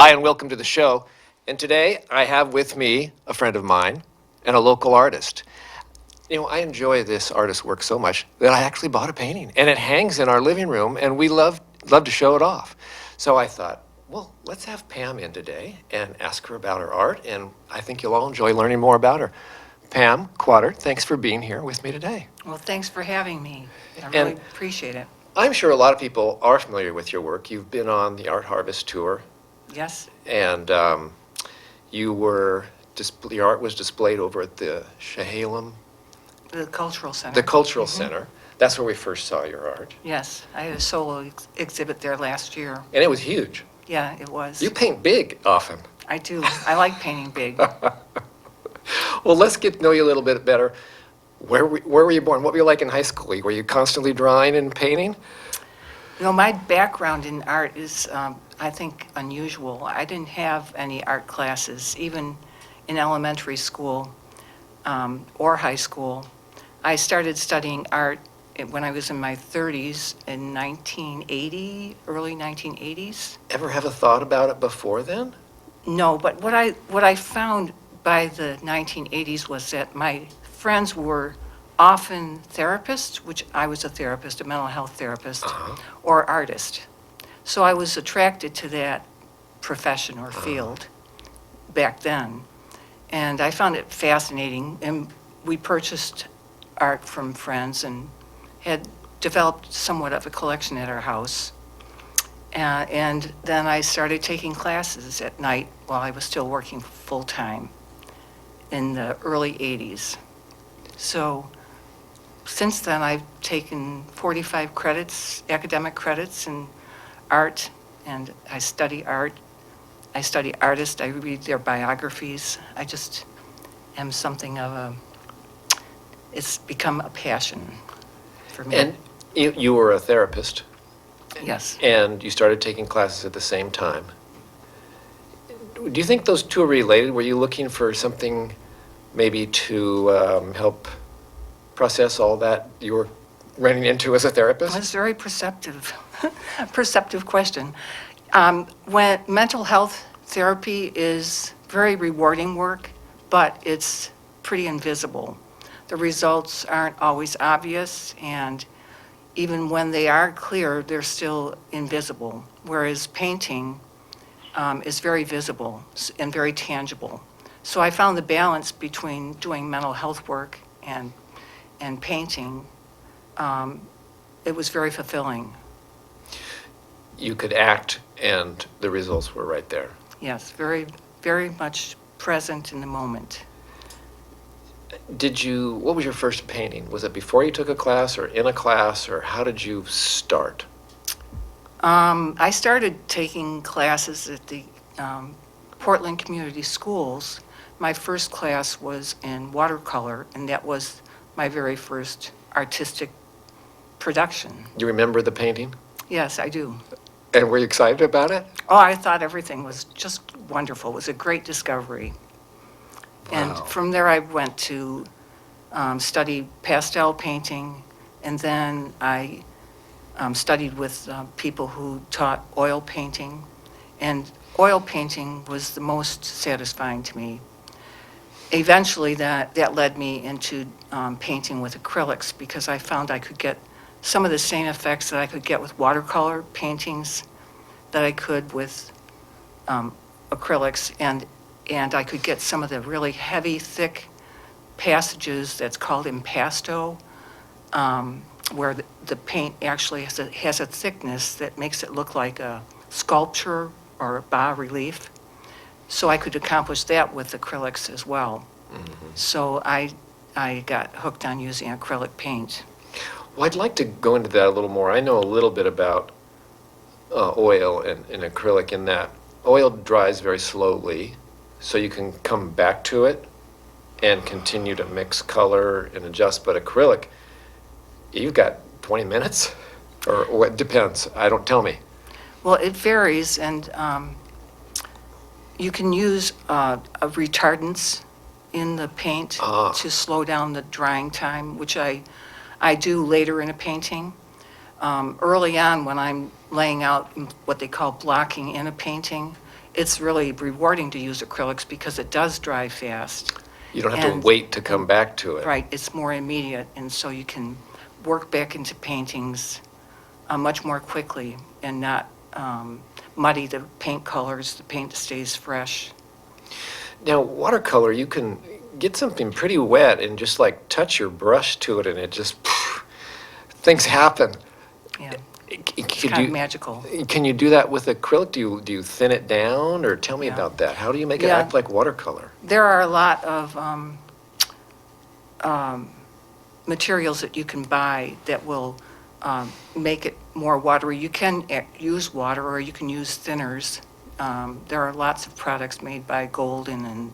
Hi, and welcome to the show. And today I have with me a friend of mine and a local artist. You know, I enjoy this artist's work so much that I actually bought a painting, and it hangs in our living room, and we love to show it off. So I thought, well, let's have Pam in today and ask her about her art, and I think you'll all enjoy learning more about her. Pam Quataert, thanks for being here with me today. Well, thanks for having me. I And- really appreciate it. I'm sure a lot of people are familiar with your work. You've been on the Art Harvest tour, Yes, and your art was displayed over at the Chehalem, the Cultural Center. the Cultural Center. That's where we first saw your art, Yes, I had a solo exhibit there last year. and it was huge. Yeah, it was. You paint big often. I do. I like painting big. Well, let's get to know you a little bit better. Where were you born? What were you like in high school? Were you constantly drawing and painting? You know, my background in art is, I think, unusual. I didn't have any art classes, even in elementary school or high school. I started studying art when I was in my 30s in 1980, early 1980s. Ever have a thought about it before then? No, but what I found by the 1980s was that my friends were often therapists, which I was a therapist, a mental health therapist, or artist. So I was attracted to that profession or field back then. And I found it fascinating. And we purchased art from friends and had developed somewhat of a collection at our house. And then I started taking classes at night while I was still working full-time in the early 80s. So since then, I've taken 45 credits, academic credits in art, and I study art. I study artists, I read their biographies. I just am something of it's become a passion for me. And you were a therapist, Yes. and you started taking classes at the same time. Do you think those two are related? Were you looking for something maybe to help process all that you were running into as a therapist? That's very perceptive, perceptive question. When mental health therapy is very rewarding work, but it's pretty invisible. The results aren't always obvious, and even when they are clear, they're still invisible. Whereas painting is very visible and very tangible. So I found the balance between doing mental health work and painting, it was very fulfilling. You could act, and the results were right there. Yes, very, very much present in the moment. What was your first painting? Was it before you took a class or in a class, or how did you start? I started taking classes at the Portland Community Schools. My first class was in watercolor, and that was my very first artistic production. Do you remember the painting? Yes, I do. And were you excited about it? Oh, I thought everything was just wonderful. It was a great discovery. And Wow. from there, I went to study pastel painting, and then I studied with people who taught oil painting. And oil painting was the most satisfying to me. Eventually, that led me into painting with acrylics, because I found I could get some of the same effects that I could get with watercolor paintings that I could with acrylics, and I could get some of the really heavy, thick passages that's called impasto, where the paint actually has a thickness that makes it look like a sculpture or a bas-relief. So I could accomplish that with acrylics as well. So I got hooked on using acrylic paint. Well, I'd like to go into that a little more. I know a little bit about oil and acrylic in that oil dries very slowly, so you can come back to it and continue to mix color and adjust. But acrylic, you've got 20 minutes? Or what depends? Tell me. Well, it varies, and you can use retardants in the paint to slow down the drying time, which I do later in a painting. Early on, when I'm laying out what they call blocking in a painting, it's really rewarding to use acrylics because it does dry fast. You don't have to And- wait to come back to it. Right, it's more immediate, and so you can work back into paintings much more quickly and not muddy the paint colors. The paint stays fresh. Now, watercolor, you can get something pretty wet and just like touch your brush to it and it just, things happen. Yeah, Could it's kind of magical. Can you do that with acrylic? Do you thin it down, or tell me Yeah. about that? How do you make it Yeah. act like watercolor? There are a lot of materials that you can buy that will make it more watery. You can use water or you can use thinners. There are lots of products made by Golden,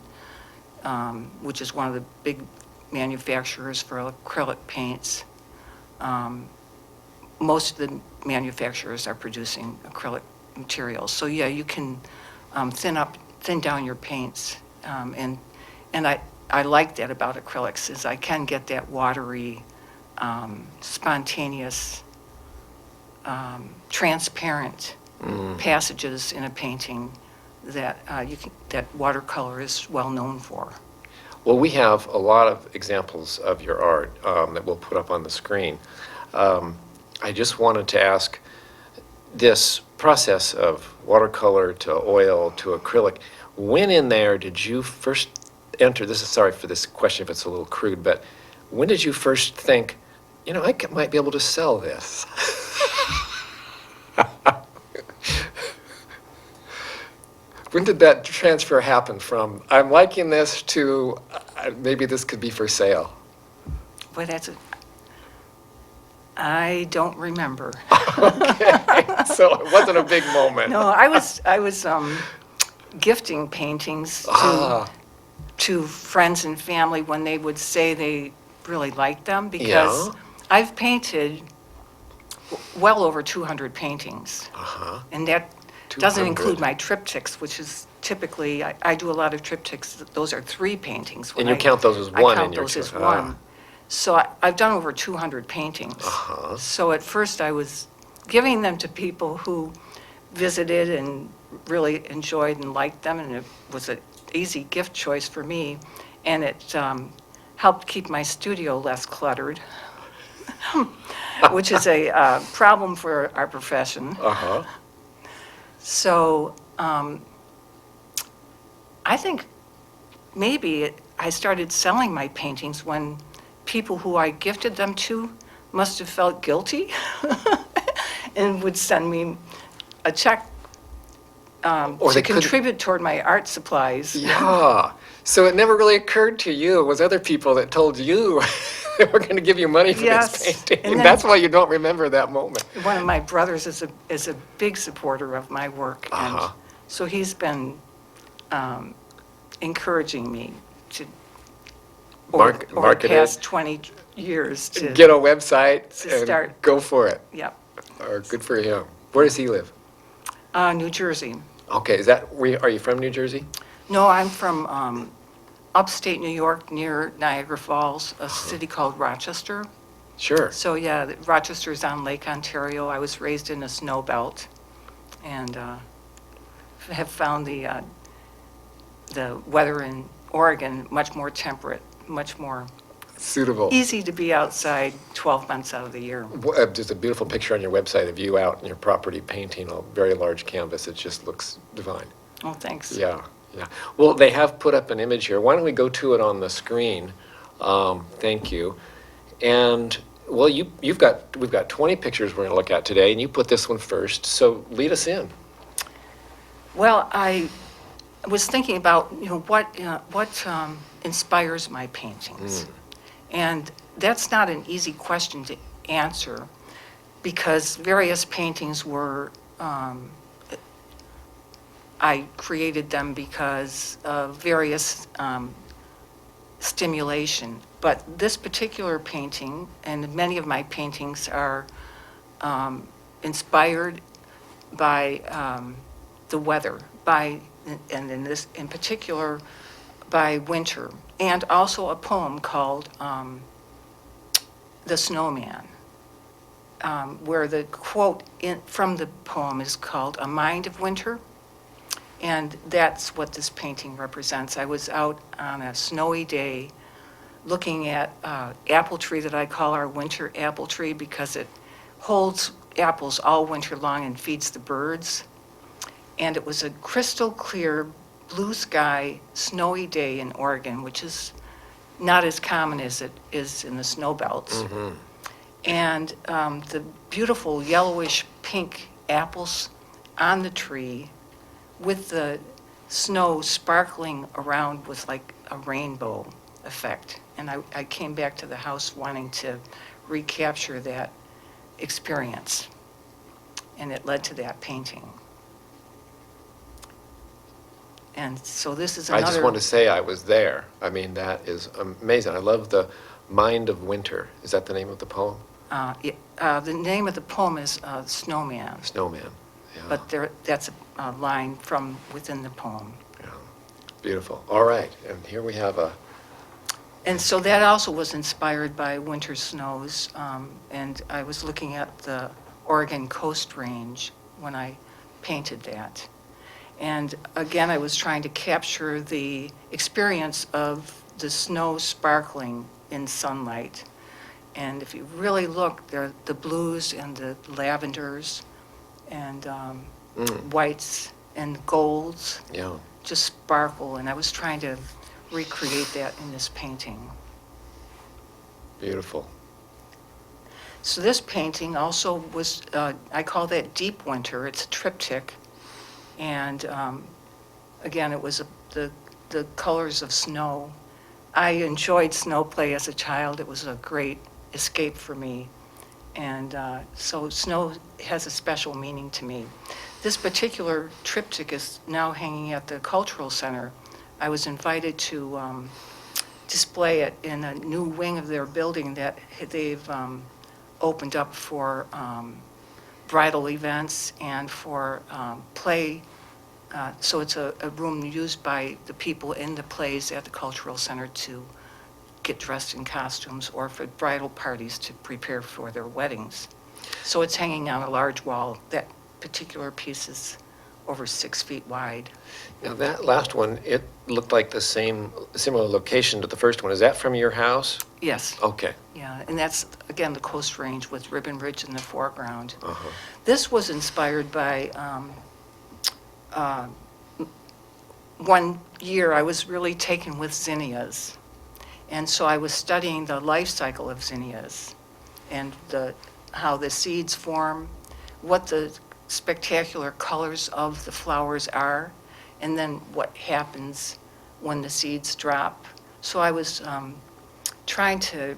which is one of the big manufacturers for acrylic paints. Most of the manufacturers are producing acrylic materials. So yeah, you can thin down your paints. And I like that about acrylics, is I can get that watery, spontaneous, transparent passages in a painting that that watercolor is well known for. Well, we have a lot of examples of your art that we'll put up on the screen. I just wanted to ask, this process of watercolor to oil to acrylic, when in there did you first enter, this is, sorry for this question if it's a little crude, but when did you first think, you know, might be able to sell this? When did that transfer happen from, I'm liking this, to maybe this could be for sale? Boy, I don't remember. Okay, so it wasn't a big moment. No, I was gifting paintings to friends and family when they would say they really liked them, because Yeah. I've painted well over 200 paintings. And that doesn't 200. include my triptychs, which is typically, I do a lot of triptychs. Those are 3 paintings. And you count those as one I in count your those as trip. one. So I've done over 200 paintings. So at first I was giving them to people who visited and really enjoyed and liked them, and it was an easy gift choice for me. And it helped keep my studio less cluttered, which is a problem for our profession. So I think maybe I started selling my paintings when people who I gifted them to must have felt guilty and would send me a check Or they to couldn't- contribute toward my art supplies. Yeah, so it never really occurred to you, it was other people that told you they were going to give you money for Yes, this painting. and then- That's why you don't remember that moment. One of my brothers is a big supporter of my work, and so he's been encouraging me to, over the Market it. past 20 years to, Get a website To and start. go for it. yeah, Or good for him. Where does he live? New Jersey. Okay, are you from New Jersey? No, I'm from upstate New York, near Niagara Falls, a city called Rochester. Sure. So yeah, Rochester's on Lake Ontario. I was raised in a snow belt, and have found the weather in Oregon much more temperate, much more Suitable. easy to be outside 12 months out of the year. There's a beautiful picture on your website of you out in your property painting a very large canvas. It just looks divine. Oh, thanks. Yeah, yeah. Well, they have put up an image here. Why don't we go to it on the screen? Thank you. And, well, we've got 20 pictures we're going to look at today, and you put this one first. So lead us in. Well, I was thinking about, what inspires my paintings. And that's not an easy question to answer, because various paintings were, I created them because of various stimulation. But this particular painting, and many of my paintings, are inspired by the weather, and in particular, by winter, and also a poem called The Snowman, where the quote from the poem is called "A Mind of Winter." And that's what this painting represents. I was out on a snowy day looking at apple tree that I call our winter apple tree because it holds apples all winter long and feeds the birds. And it was a crystal clear blue sky snowy day in Oregon, which is not as common as it is in the snow belts. And the beautiful yellowish pink apples on the tree with the snow sparkling around was like a rainbow effect. And I came back to the house wanting to recapture that experience. And it led to that painting. And so this is I another. just want to say I was there. I mean, that is amazing. I love the Mind of Winter. Is that the name of the poem? The name of the poem is Snowman, Snowman. Yeah. but that's a line from within the poem. Yeah. Beautiful. All right. And here we have a. And so that also was inspired by winter snows, and I was looking at the Oregon Coast Range when I painted that. And again, I was trying to capture the experience of the snow sparkling in sunlight. And if you really look, there the blues and the lavenders and whites and golds Yeah. just sparkle. And I was trying to recreate that in this painting. Beautiful. So this painting also was, I call that Deep Winter. It's a triptych. And again, it was the colors of snow. I enjoyed snow play as a child. It was a great escape for me. And so snow has a special meaning to me. This particular triptych is now hanging at the Cultural Center. I was invited to display it in a new wing of their building that they've opened up for bridal events and for play. So it's a room used by the people in the plays at the Cultural Center to get dressed in costumes or for bridal parties to prepare for their weddings. So it's hanging on a large wall. That particular piece is over 6 feet wide. Now that last one, it looked like the similar location to the first one. Is that from your house? Yes. Okay. Yeah, and that's, again, the Coast Range with Ribbon Ridge in the foreground. Uh-huh. This was inspired by one year I was really taken with zinnias. And so I was studying the life cycle of zinnias and how the seeds form, what the spectacular colors of the flowers are, and then what happens when the seeds drop. So I was trying to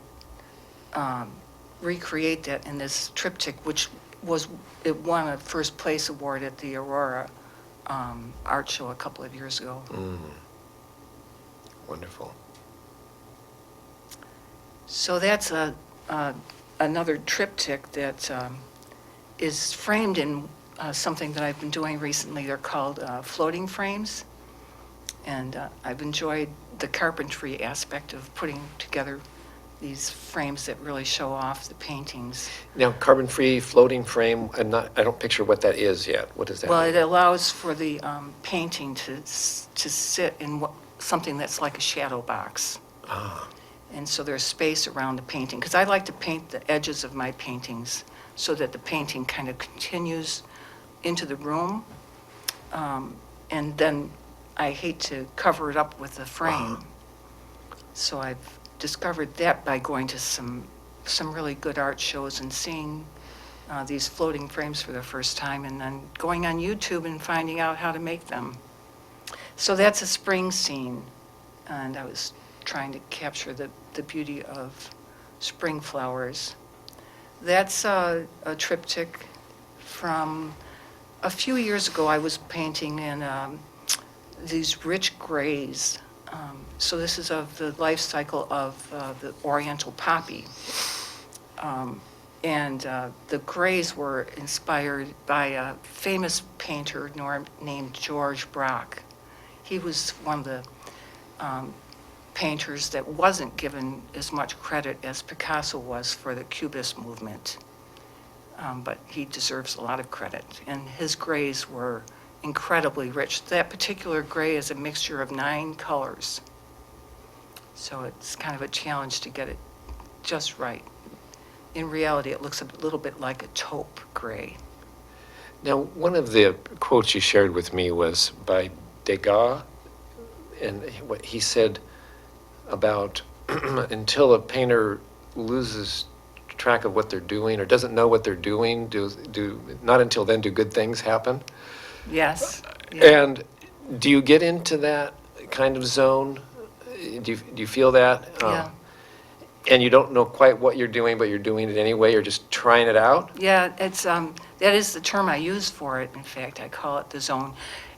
recreate that in this triptych, which it won a first place award at the Aurora art show a couple of years ago. Wonderful. So that's another triptych that is framed in something that I've been doing recently. They're called floating frames. And I've enjoyed the carpentry aspect of putting together these frames that really show off the paintings. Now, carbon-free floating frame, I don't picture what that is yet. What does that Well, mean? it allows for the painting to sit in something that's like a shadow box. Ah, And so there's space around the painting, because I like to paint the edges of my paintings so that the painting kind of continues into the room. And then I hate to cover it up with a frame. So I've discovered that by going to some really good art shows and seeing these floating frames for the first time, and then going on YouTube and finding out how to make them. So that's a spring scene, and I was trying to capture the beauty of spring flowers. That's a triptych from a few years ago. I was painting in these rich grays. So this is of the life cycle of the oriental poppy. And the grays were inspired by a famous painter named George Braque. He was one of the painters that wasn't given as much credit as Picasso was for the Cubist movement. But he deserves a lot of credit. And his grays were incredibly rich. That particular gray is a mixture of 9 colors. So it's kind of a challenge to get it just right. In reality, it looks a little bit like a taupe gray. Now, one of the quotes you shared with me was by Degas, and what he said about until a painter loses track of what they're doing or doesn't know what they're doing, not until then do good things happen. Yes. Yeah. And do you get into that kind of zone? Do you feel that? Yeah. And you don't know quite what you're doing, but you're doing it anyway. You're just trying it out. Yeah, that is the term I use for it. In fact, I call it the zone.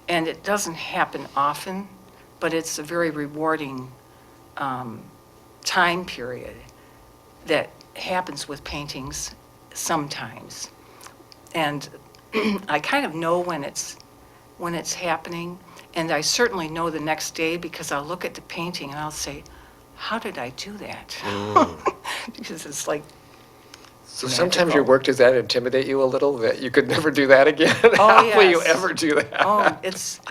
And it doesn't happen often, but it's a very rewarding time period that happens with paintings sometimes. And I kind of know when it's happening, and I certainly know the next day because I'll look at the painting and I'll say, how did I do that? Because it's like, So sometimes your work, does that intimidate you a little, that you could never do that again? Oh, How will you yes. ever do that? oh, it's,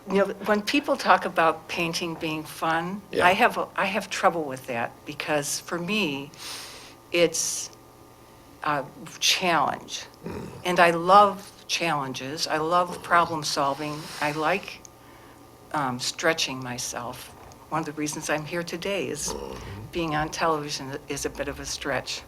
when people talk about painting being fun, Yeah. I have trouble with that because for me, it's a challenge. And I love challenges. I love problem solving. I like stretching myself. One of the reasons I'm here today is being on television is a bit of a stretch.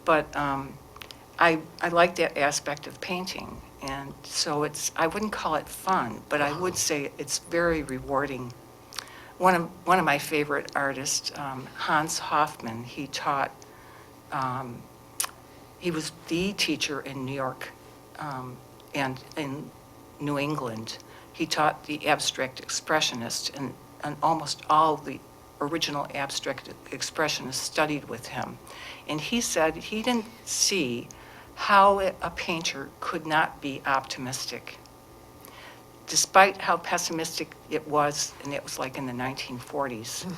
But I like that aspect of painting. And so I wouldn't call it fun, but I would say it's very rewarding. One of my favorite artists, Hans Hofmann, he was the teacher in New York and in New England. He taught the abstract expressionists, and almost all the original abstract expressionists studied with him. And he said he didn't see how a painter could not be optimistic. Despite how pessimistic it was, and it was like in the 1940s,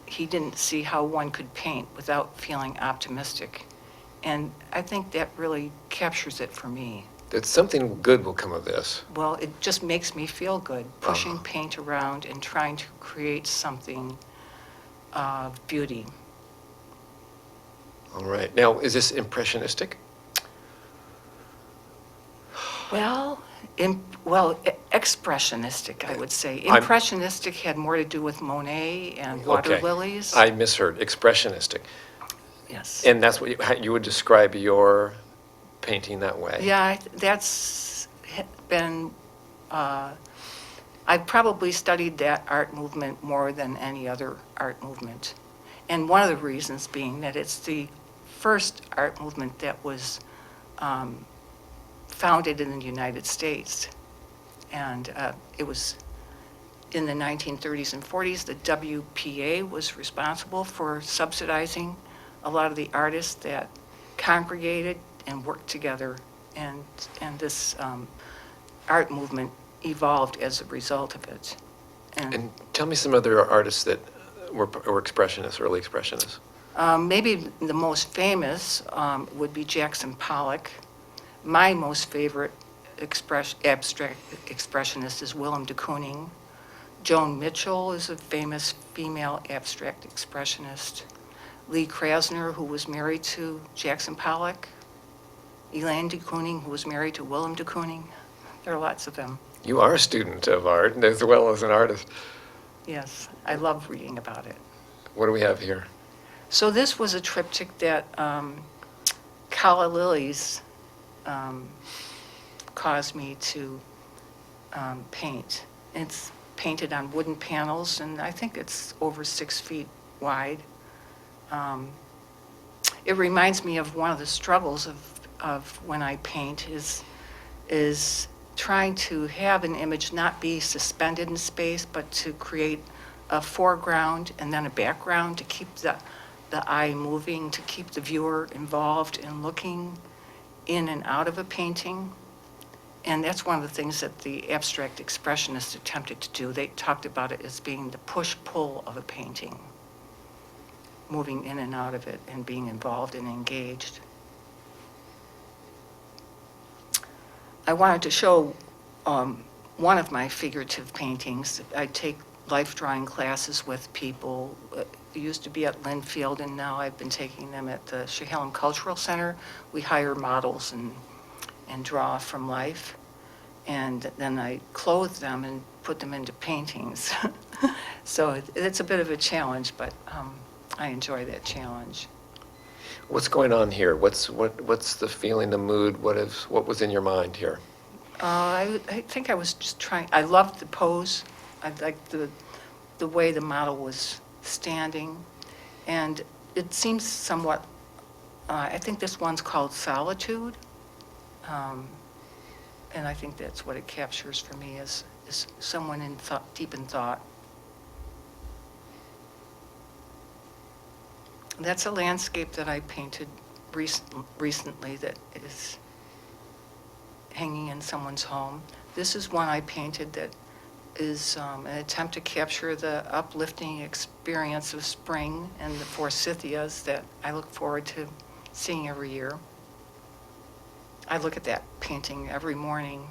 he didn't see how one could paint without feeling optimistic. And I think that really captures it for me. That something good will come of this. Well, it just makes me feel good, pushing paint around and trying to create something of beauty. All right. Now, is this impressionistic? Well, expressionistic, I would say. I'm- Impressionistic had more to do with Monet and water Okay. lilies. I misheard. Expressionistic. Yes. And that's what how you would describe your painting that way? Yeah, that's been, I've probably studied that art movement more than any other art movement. And one of the reasons being that it's the first art movement that was founded in the United States. And it was in the 1930s and 40s, the WPA was responsible for subsidizing a lot of the artists that congregated and worked together, and this art movement evolved as a result of it. And tell me some other artists that were expressionists, early expressionists. Maybe the most famous would be Jackson Pollock. My most favorite abstract expressionist is Willem de Kooning. Joan Mitchell is a famous female abstract expressionist. Lee Krasner, who was married to Jackson Pollock. Elaine de Kooning, who was married to Willem de Kooning. There are lots of them. You are a student of art as well as an artist. Yes, I love reading about it. What do we have here? So this was a triptych that Calla Lilies caused me to paint. It's painted on wooden panels, and I think it's over 6 feet wide. It reminds me of one of the struggles of when I paint is trying to have an image not be suspended in space, but to create a foreground and then a background to keep the eye moving, to keep the viewer involved in looking in and out of a painting. And that's one of the things that the abstract expressionists attempted to do. They talked about it as being the push-pull of a painting, moving in and out of it and being involved and engaged. I wanted to show one of my figurative paintings. I take life drawing classes with people. It used to be at Linfield, and now I've been taking them at the Chehalem Cultural Center. We hire models and draw from life, and then I clothe them and put them into paintings. So it's a bit of a challenge, but I enjoy that challenge. What's going on here? What's the feeling, the mood? What was in your mind here? I think I was just trying, I loved the pose. I liked the way the model was standing. And it seems somewhat, I think this one's called Solitude. And I think that's what it captures for me is someone in thought, deep in thought. That's a landscape that I painted recently that is hanging in someone's home. This is one I painted that is an attempt to capture the uplifting experience of spring and the forsythias that I look forward to seeing every year. I look at that painting every morning.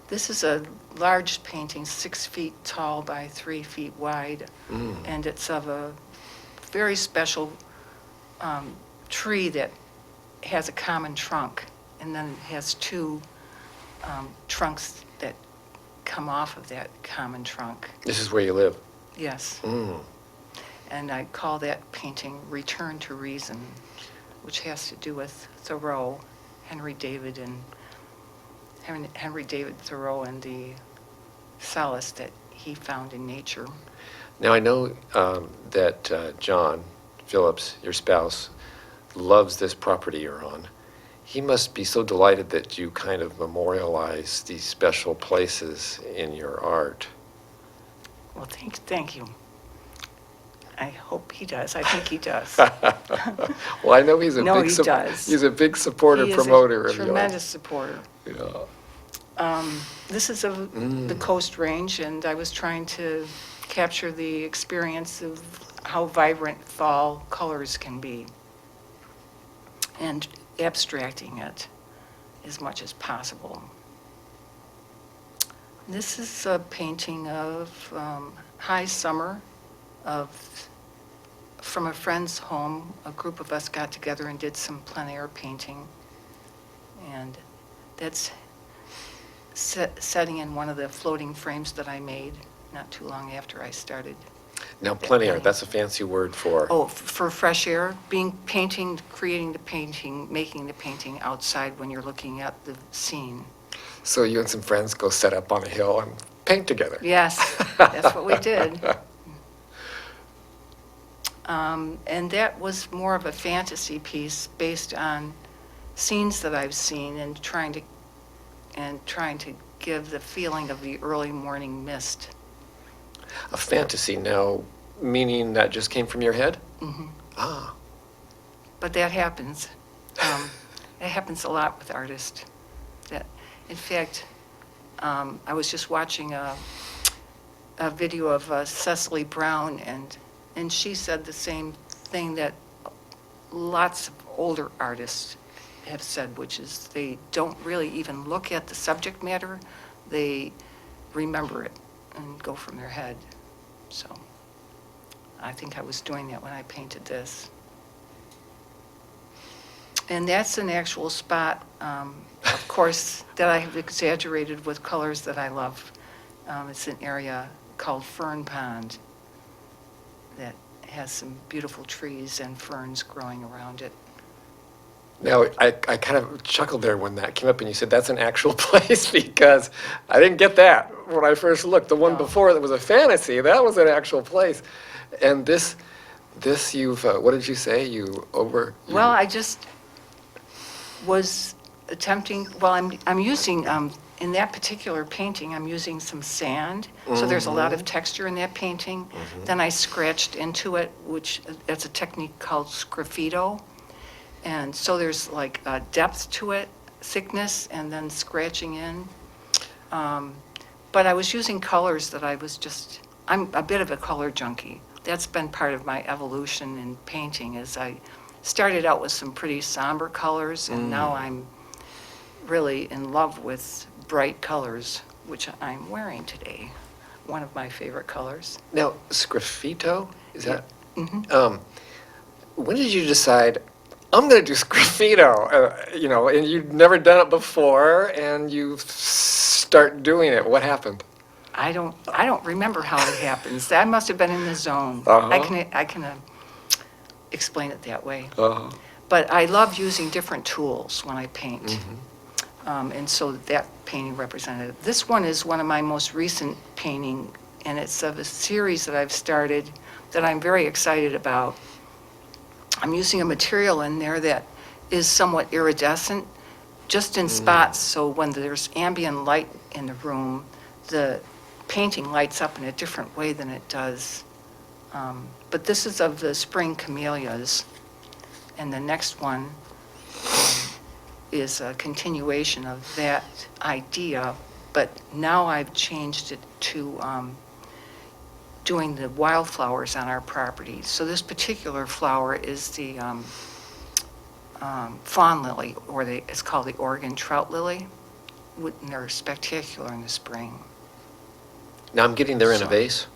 This is a large painting, 6 feet tall by 3 feet wide, and it's of a very special tree that has a common trunk, and then it has two trunks that come off of that common trunk. This is where you live? Yes. And I call that painting Return to Reason, which has to do with Thoreau, Henry David Thoreau, and the solace that he found in nature. Now, I know that John Phillips, your spouse, loves this property you're on. He must be so delighted that you kind of memorialize these special places in your art. Well, thank you. I hope he does. I think he does. Well, I know he's a No, big he does. He's a big supporter, He is promoter a of yours. tremendous supporter. Yeah. This is the Coast Range, and I was trying to capture the experience of how vibrant fall colors can be and abstracting it as much as possible. This is a painting of high summer from a friend's home. A group of us got together and did some plein air painting, and that's setting in one of the floating frames that I made not too long after I started. Now, plein air, that's a fancy word for... Oh, for fresh air, creating the painting, making the painting outside when you're looking at the scene. So you and some friends go set up on a hill and paint together. Yes, that's what we did. And that was more of a fantasy piece based on scenes that I've seen and trying to give the feeling of the early morning mist. A fantasy now, meaning that just came from your head? Mm-hmm. Ah. But that happens. It happens a lot with artists. In fact, I was just watching a video of Cecily Brown, and she said the same thing that lots of older artists have said, which is they don't really even look at the subject matter. They remember it and go from their head. So I think I was doing that when I painted this. And that's an actual spot, of course, that I have exaggerated with colors that I love. It's an area called Fern Pond that has some beautiful trees and ferns growing around it. Now, I kind of chuckled there when that came up and you said that's an actual place, because I didn't get that when I first looked. The one No. before that was a fantasy, that was an actual place. And this you've, what did you say? Well, I just was attempting, I'm using, in that particular painting, I'm using some sand. So there's a lot of texture in that painting. Then I scratched into it, which that's a technique called sgraffito. And so there's like a depth to it, thickness, and then scratching in. But I was using colors that I'm a bit of a color junkie. That's been part of my evolution in painting, is I started out with some pretty somber colors, and now I'm really in love with bright colors, which I'm wearing today, one of my favorite colors. Now, sgraffito, is that? Mhm. When did you decide, I'm going to do sgraffito? And you'd never done it before, and you start doing it. What happened? I don't remember how it happens. I must have been in the zone. Uh-huh. I can explain it that way. Uh-huh. But I love using different tools when I paint. Mm-hmm. And so that painting represented it. This one is one of my most recent painting, and it's of a series that I've started that I'm very excited about. I'm using a material in there that is somewhat iridescent, just in spots, so when there's ambient light in the room, the painting lights up in a different way than it does. But this is of the spring camellias, and the next one is a continuation of that idea, but now I've changed it to doing the wildflowers on our property. So this particular flower is the Fawn Lily, or it's called the Oregon trout lily, and they're spectacular in the spring. Now I'm getting there in a So- vase?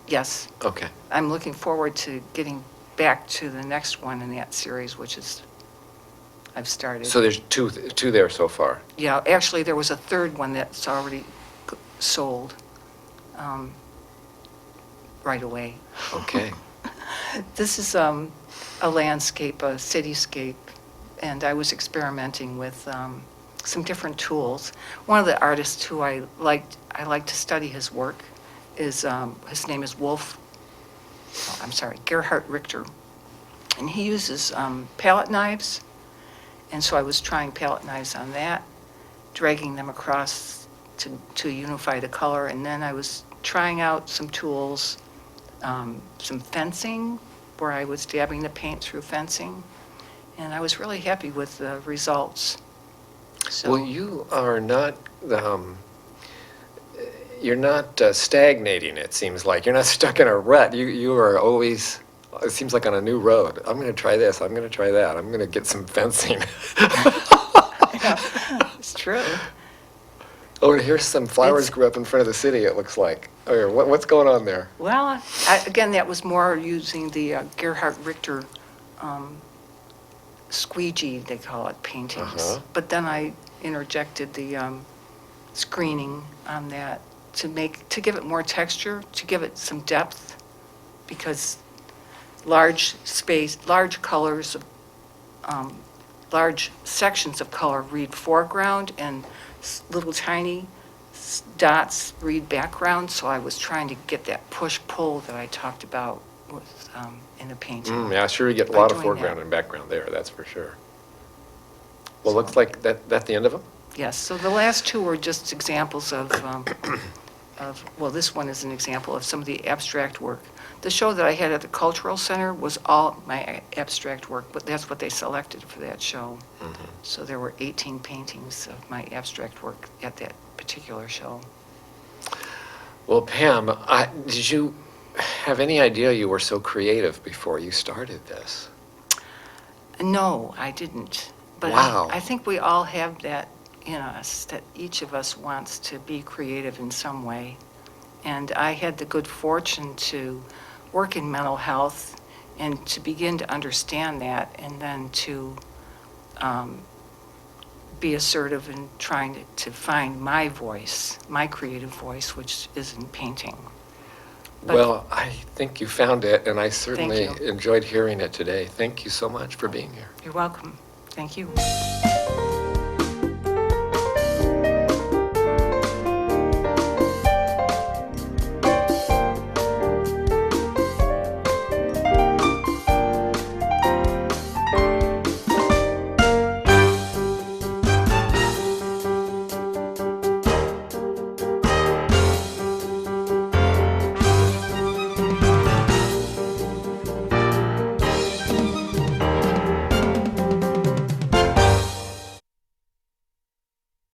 Yes, Okay. I'm looking forward to getting back to the next one in that series, which is, I've started. So there's two there so far. Yeah, actually, there was a third one that's already sold right away. Okay. This is a landscape, a cityscape, and I was experimenting with some different tools. One of the artists who I like to study his work is, his name is Gerhard Richter, and he uses palette knives, and so I was trying palette knives on that, dragging them across to unify the color, and then I was trying out some tools, some fencing, where I was dabbing the paint through fencing, and I was really happy with the results. So, Well, you are not, you're not stagnating, it seems like. You're not stuck in a rut. You are always, it seems like, on a new road. I'm going to try this. I'm going to try that. I'm going to get some fencing. it's true. Oh, and here's some flowers It's- grew up in front of the city, it looks like. Oh, here, what's going on there? Well, again, that was more using the Gerhard Richter squeegee, they call it, paintings. Uh-huh. But then I interjected the screening on that to give it more texture, to give it some depth, because large colors, large sections of color read foreground, and little tiny dots read background, so I was trying to get that push-pull that I talked about with, in the painting. Yeah, sure, you get a By lot of doing foreground that. and background there, that's for sure. Well, looks like that's the end of them? Yes, so the last two were just examples of, well, this one is an example of some of the abstract work. The show that I had at the Cultural Center was all my abstract work, but that's what they selected for that show. Mm-hmm. So there were 18 paintings of my abstract work at that particular show. Well, Pam, did you have any idea you were so creative before you started this? No, I didn't. But Wow. I think we all have that in us, that each of us wants to be creative in some way. And I had the good fortune to work in mental health and to begin to understand that, and then to be assertive in trying to find my voice, my creative voice, which is in painting. But- Well, I think you found it, and I certainly you. enjoyed hearing it today. Thank you so much for being here. You're welcome. Thank you.